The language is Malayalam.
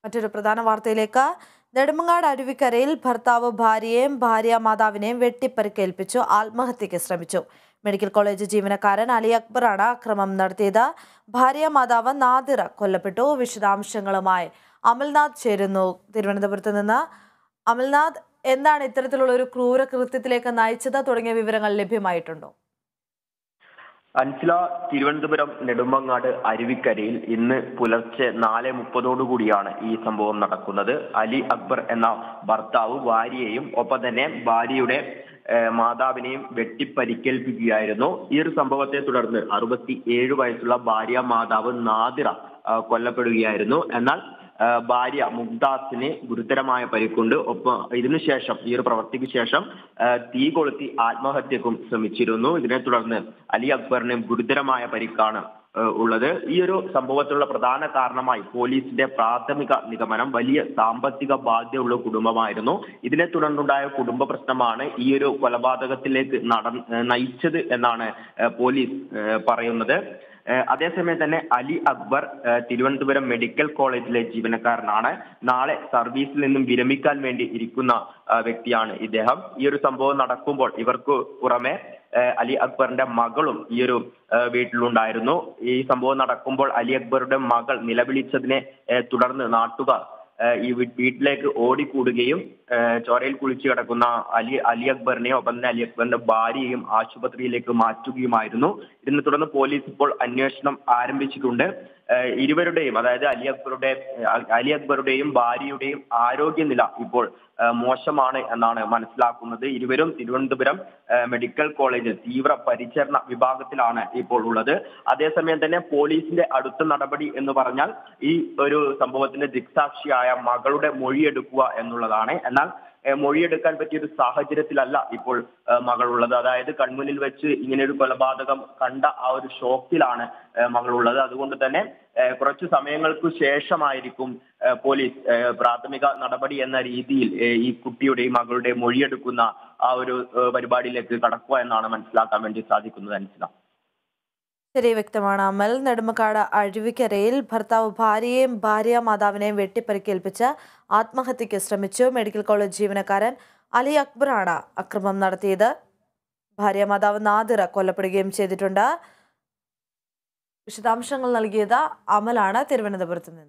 മറ്റൊരു പ്രധാന വാർത്തയിലേക്ക്. നെടുമങ്ങാട് അരുവിക്കരയിൽ ഭർത്താവ് ഭാര്യയെയും ഭാര്യാമാതാവിനെയും വെട്ടിപ്പരിക്കേൽപ്പിച്ചു ആത്മഹത്യയ്ക്ക് ശ്രമിച്ചു. മെഡിക്കൽ കോളേജ് ജീവനക്കാരൻ അലി അക്ബറാണ് ആക്രമണം നടത്തിയത്. ഭാര്യാമാതാവ് നാദിറ കൊല്ലപ്പെട്ടു. വിശദാംശങ്ങളുമായി അമൽനാഥ് ചേരുന്നു തിരുവനന്തപുരത്ത് നിന്ന്. അമൽനാഥ്, എന്താണ് ഇത്തരത്തിലുള്ള ഒരു ക്രൂരകൃത്യത്തിലേക്ക് നയിച്ചത് തുടങ്ങിയ വിവരങ്ങൾ ലഭ്യമായിട്ടുണ്ടോ? അൻസില, തിരുവനന്തപുരം നെടുമങ്ങാട് അരുവിക്കരയിൽ ഇന്ന് പുലർച്ചെ 4:30 ഈ സംഭവം നടക്കുന്നത്. അലി അക്ബർ എന്ന ഭർത്താവ് ഭാര്യയെയും ഒപ്പം തന്നെ ഭാര്യയുടെ മാതാവിനെയും വെട്ടിപ്പരിക്കേൽപ്പിക്കുകയായിരുന്നു. ഈ ഒരു സംഭവത്തെ തുടർന്ന് 67 വയസ്സുള്ള ഭാര്യ മാതാവ് നാദിറ കൊല്ലപ്പെടുകയായിരുന്നു. എന്നാൽ ഭാര്യ മുംതാസിന് ഗുരുതരമായ പരിക്കുണ്ട്. ഒപ്പം ഇതിനുശേഷം ഈ ഒരു പ്രവൃത്തിക്ക് ശേഷം തീ കൊളുത്തി ആത്മഹത്യക്കും ശ്രമിച്ചിരുന്നു. ഇതിനെ തുടർന്ന് അലി അക്ബറിന് ഗുരുതരമായ പരിക്കാണ് ഉള്ളത്. ഈ ഒരു സംഭവത്തിലുള്ള പ്രധാന കാരണമായി പോലീസിന്റെ പ്രാഥമിക നിഗമനം വലിയ സാമ്പത്തിക ബാധ്യതയുള്ള കുടുംബമായിരുന്നു. ഇതിനെ തുടർന്നുണ്ടായ കുടുംബ പ്രശ്നമാണ് ഈ ഒരു കൊലപാതകത്തിലേക്ക് നയിച്ചത് എന്നാണ് പോലീസ് പറയുന്നത്. അതേസമയം തന്നെ അലി അക്ബർ തിരുവനന്തപുരം മെഡിക്കൽ കോളേജിലെ ജീവനക്കാരനാണ്. നാളെ സർവീസിൽ നിന്നും വിരമിക്കാൻ വേണ്ടി ഇരിക്കുന്ന വ്യക്തിയാണ് ഇദ്ദേഹം. ഈ ഒരു സംഭവം നടക്കുമ്പോൾ ഇവർക്ക് പുറമെ അലി അക്ബറിന്റെ മകളും ഈ ഒരു വീട്ടിലുണ്ടായിരുന്നു. ഈ സംഭവം നടക്കുമ്പോൾ അലി അക്ബറുടെ മകൾ നിലവിളിച്ചതിനെ തുടർന്ന് നാട്ടുകാർ ഈ വീട്ടിലേക്ക് ഓടിക്കൂടുകയും ചോരയിൽ കുളിച്ചു കിടക്കുന്ന അലി അക്ബറിനെയും ഒപ്പം തന്നെ അലി അക്ബറിന്റെ ഭാര്യയെയും ആശുപത്രിയിലേക്ക് മാറ്റുകയുമായിരുന്നു. ഇതിനെ തുടർന്ന് പോലീസ് ഇപ്പോൾ അന്വേഷണം ആരംഭിച്ചിട്ടുണ്ട്. ഇരുവരുടെയും, അതായത് അലി അക്ബറുടെയും ഭാര്യയുടെയും ആരോഗ്യനില ഇപ്പോൾ മോശമാണ് എന്നാണ് മനസ്സിലാക്കുന്നത്. ഇരുവരും തിരുവനന്തപുരം മെഡിക്കൽ കോളേജിൽ തീവ്ര പരിചരണ വിഭാഗത്തിലാണ് ഇപ്പോൾ ഉള്ളത്. അതേസമയം തന്നെ പോലീസിന്റെ അടുത്ത നടപടി എന്ന് പറഞ്ഞാൽ ഈ ഒരു സംഭവത്തിന്റെ ദൃക്സാക്ഷിയായ മകളുടെ മൊഴിയെടുക്കുക എന്നുള്ളതാണ്. എന്നാൽ മൊഴിയെടുക്കാൻ പറ്റിയൊരു സാഹചര്യത്തിലല്ല ഇപ്പോൾ മകളുള്ളത്. അതായത് കൺമുന്നിൽ വെച്ച് ഇങ്ങനെയൊരു കൊലപാതകം കണ്ട ആ ഒരു ഷോക്കിലാണ് മകളുള്ളത്. അതുകൊണ്ട് തന്നെ കുറച്ചു സമയങ്ങൾക്ക് ശേഷമായിരിക്കും പോലീസ് പ്രാഥമിക നടപടി എന്ന രീതിയിൽ ഈ കുട്ടിയുടെയും മകളുടെയും മൊഴിയെടുക്കുന്ന ആ ഒരു പരിപാടിയിലേക്ക് കടക്കുക എന്നാണ് മനസ്സിലാക്കാൻ വേണ്ടി സാധിക്കുന്നത്. അൻസില, ശരി, വ്യക്തമാണ് അമൽ. നെടുമങ്ങാട് അരുവിക്കരയിൽ ഭർത്താവ് ഭാര്യയെയും ഭാര്യാമാതാവിനെയും വെട്ടിപ്പരിക്കേൽപ്പിച്ച് ആത്മഹത്യയ്ക്ക് ശ്രമിച്ചു. മെഡിക്കൽ കോളേജ് ജീവനക്കാരൻ അലി അക്ബറാണ് ആക്രമണം നടത്തിയത്. ഭാര്യാമാതാവ് നാദിറ കൊല്ലപ്പെടുകയും ചെയ്തിട്ടുണ്ട്. വിശദാംശങ്ങൾ നൽകിയത് അമലാണ് തിരുവനന്തപുരത്ത് നിന്ന്.